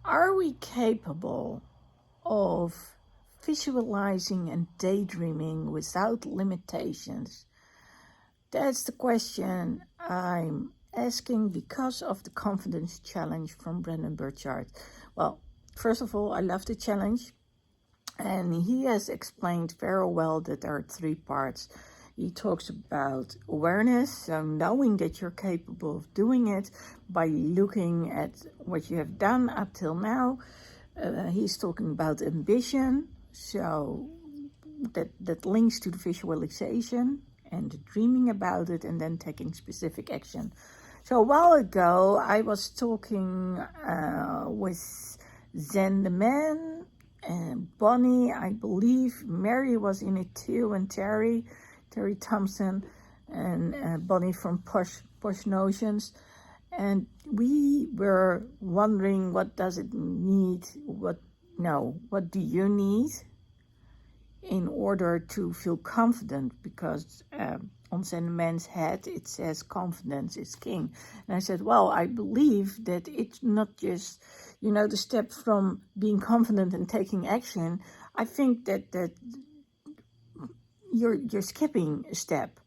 Are we capable of visualizing and daydreaming without limitations? That's the question I'm asking because of the confidence challenge from Brendon Burchard. Well, first of all, I love the challenge, and he has explained very well that there are 3 parts. He talks about awareness, so knowing that you're capable of doing it by looking at what you have done up till now. He's talking about ambition, so that links to the visualization and the dreaming about it, and then taking specific action. So a while ago, I was talking with Zen the man, and Bonnie, I believe Mary was in it too, and Terry Thompson, and Bonnie from Posh Notions. And we were wondering, what does it need? What do you need in order to feel confident? Because on Zen Man's head, it says confidence is king. And I said, well, I believe that it's not just, the step from being confident and taking action. I think that you're skipping a step.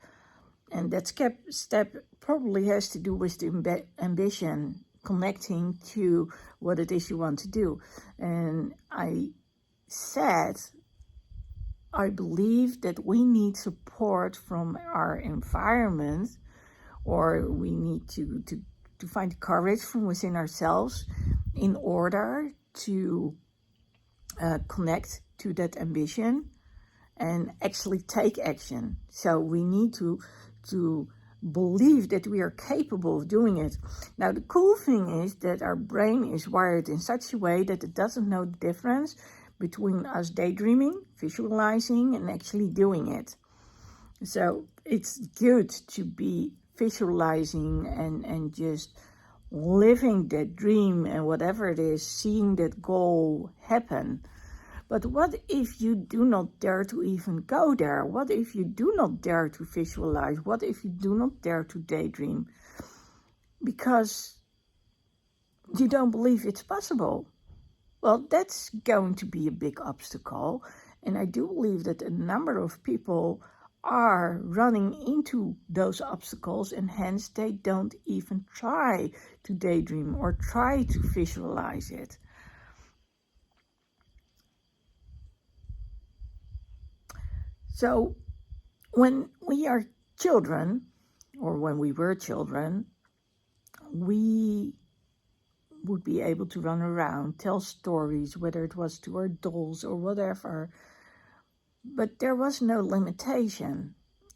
And that step probably has to do with the ambition, connecting to what it is you want to do. And I said, I believe that we need support from our environment, or we need to find courage from within ourselves in order to connect to that ambition and actually take action. So we need to believe that we are capable of doing it. Now, the cool thing is that our brain is wired in such a way that it doesn't know the difference between us daydreaming, visualizing, and actually doing it. So it's good to be visualizing and just living that dream and whatever it is, seeing that goal happen. But what if you do not dare to even go there? What if you do not dare to visualize? What if you do not dare to daydream? Because you don't believe it's possible. Well, that's going to be a big obstacle. And I do believe that a number of people are running into those obstacles, and hence they don't even try to daydream or try to visualize it. So when we are children, or when we were children, we would be able to run around, tell stories, whether it was to our dolls or whatever. But there was no limitation.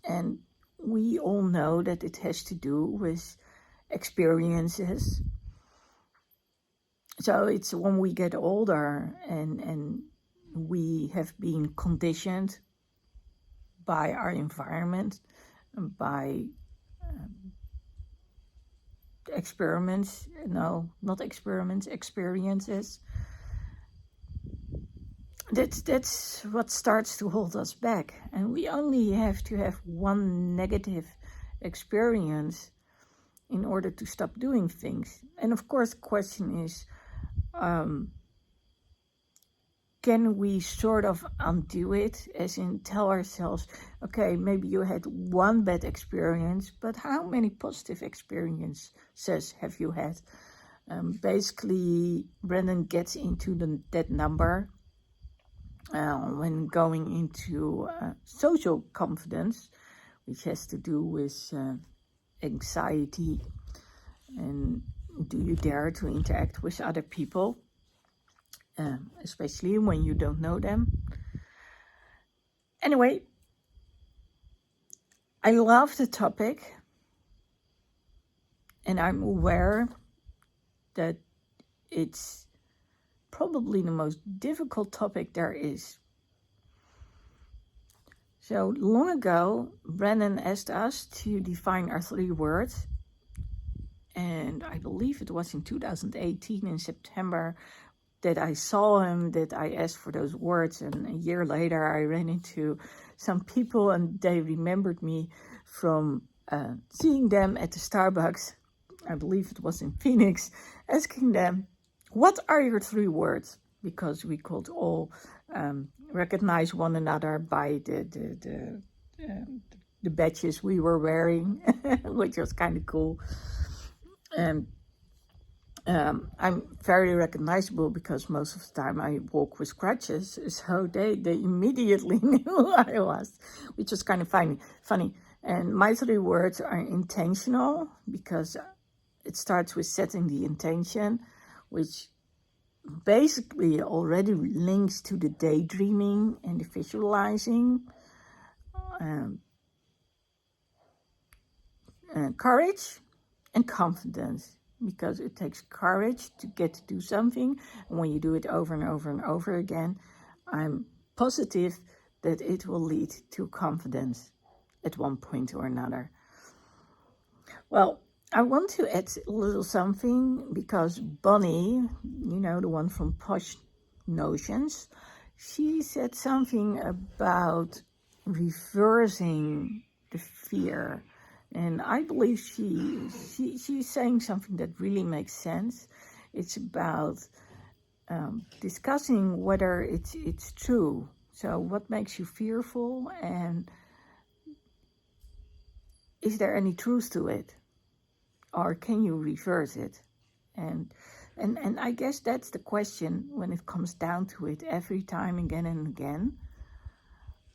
And we all know that it has to do with experiences. So it's when we get older and we have been conditioned by our environment, by experiences. That's what starts to hold us back. And we only have to have one negative experience in order to stop doing things. And of course, the question is, can we sort of undo it, as in tell ourselves, okay, maybe you had one bad experience, but how many positive experiences have you had? Basically, Brendon gets into that number when going into social confidence, which has to do with anxiety, and do you dare to interact with other people? Especially when you don't know them. Anyway, I love the topic, and I'm aware that it's probably the most difficult topic there is. So long ago, Brendon asked us to define our 3 words, and I believe it was in 2018 in September that I saw him, that I asked for those words, and a year later I ran into some people and they remembered me from seeing them at the Starbucks, I believe it was in Phoenix, asking them What are your 3 words? Because we could all recognize one another by the badges we were wearing, which was kind of cool. And I'm very recognizable because most of the time I walk with crutches, so they immediately knew who I was, which was kind of funny. And my 3 words are intentional, because it starts with setting the intention, which basically already links to the daydreaming and the visualizing. Courage and confidence, because it takes courage to get to do something, and when you do it over and over and over again, I'm positive that it will lead to confidence at one point or another. Well, I want to add a little something, because Bonnie, you know, the one from Posh Notions, she said something about reversing the fear. And I believe she's saying something that really makes sense. It's about discussing whether it's true. So what makes you fearful, and is there any truth to it? Or can you reverse it? And I guess that's the question when it comes down to it, every time, again and again.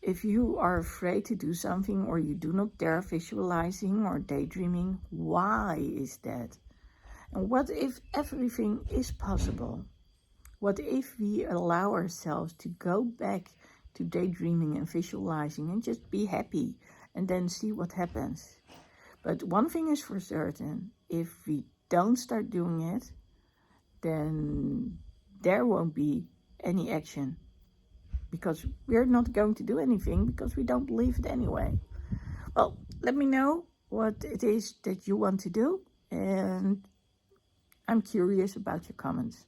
If you are afraid to do something, or you do not dare visualizing or daydreaming, why is that? And what if everything is possible? What if we allow ourselves to go back to daydreaming and visualizing and just be happy and then see what happens? But one thing is for certain, if we don't start doing it, then there won't be any action, because we're not going to do anything because we don't believe it anyway. Well, let me know what it is that you want to do, and I'm curious about your comments.